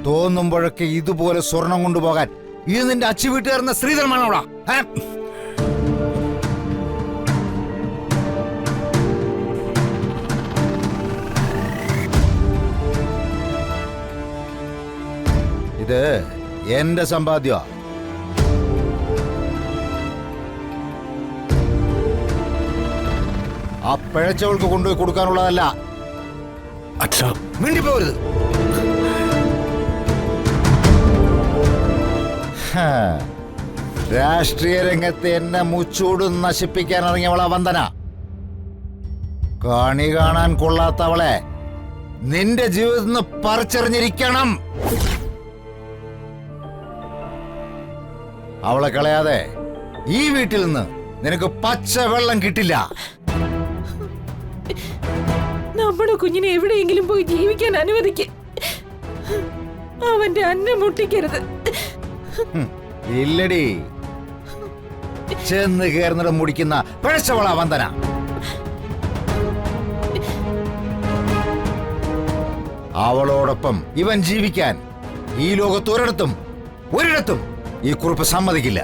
തോന്നുമ്പോഴൊക്കെ ഇതുപോലെ സ്വർണം കൊണ്ടുപോകാൻ ഇത് നിന്റെ അച്ചു വീട്ടുകാരുന്ന ശ്രീധരമാണോടാ? ഇത് എന്റെ സമ്പാദ്യ. ആ പിഴച്ചവൾക്ക് കൊണ്ടുപോയി കൊടുക്കാനുള്ളതല്ല. അച്ഛാ, മിണ്ടിപ്പോരുത്. രാഷ്ട്രീയ രംഗത്ത് എന്നെ മുച്ചൂട് നശിപ്പിക്കാൻ ഇറങ്ങിയവളാ വന്ദന. കണി കാണാൻ കൊള്ളാത്തവളെ നിന്റെ ജീവിതത്തിൽ നിന്ന് പറിച്ചെറിഞ്ഞിരിക്കണം. അവളെ കളയാതെ ഈ വീട്ടിൽ നിന്ന് നിനക്ക് പച്ച വെള്ളം കിട്ടില്ല. നമ്മുടെ കുഞ്ഞിനെ എവിടെയെങ്കിലും പോയി ജീവിക്കാൻ അനുവദിക്ക്. അവന്റെ അന്നം മുട്ടിക്കരുത്. ഇല്ലടി, ചെന്ന് കയറുന്നിടം മുടിക്കുന്ന പിഴച്ചവളാ വന്ദന. അവളോടൊപ്പം ഇവൻ ജീവിക്കാൻ ഈ ലോകത്ത് ഒരിടത്തും ഈ കുറിപ്പ് സമ്മതിക്കില്ല.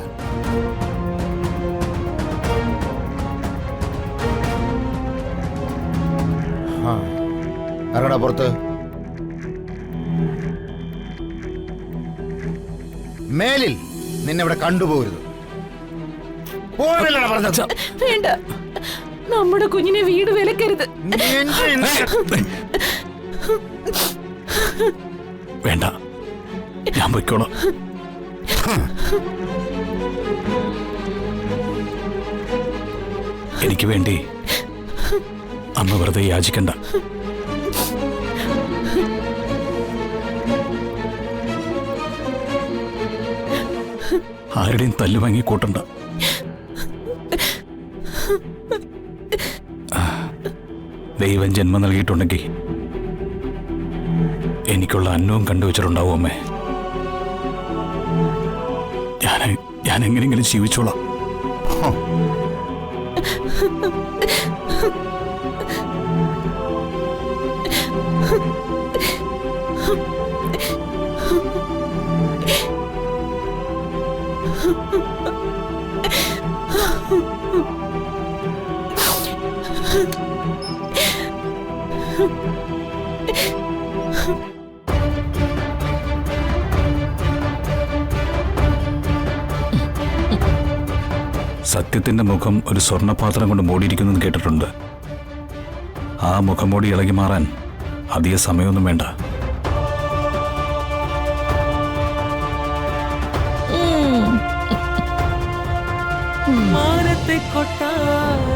ഇറങ്ങടാ പുറത്ത്. മേലിൽ നിന്നെ ഇവിടെ കണ്ടുപോകരുത്. വേണ്ട, നമ്മുടെ കുഞ്ഞിനെ വീട് വിലക്കരുത്. വേണ്ട, ഞാൻ പൊയ്ക്കോളാം. എനിക്ക് വേണ്ടി അമ്മ വെറുതെ യാചിക്കണ്ട. ആരുടെയും തല്ലു വാങ്ങി കൂട്ടണ്ട. ദൈവം ജന്മം നൽകിയിട്ടുണ്ടെങ്കിൽ എനിക്കുള്ള അന്നവും കണ്ടുവച്ചിട്ടുണ്ടാവും അമ്മേ. ഞാൻ എങ്ങനെയെങ്കിലും ജീവിച്ചോളാം. സത്യത്തിന്റെ മുഖം ഒരു സ്വർണ്ണപാത്രം കൊണ്ട് മൂടിയിരിക്കുന്നത് കേട്ടിട്ടുണ്ട്. ആ മുഖം മൂടി ഇളകി മാറാൻ അധിക സമയമൊന്നും വേണ്ട. മാനത്തെ കൊട്ടാരം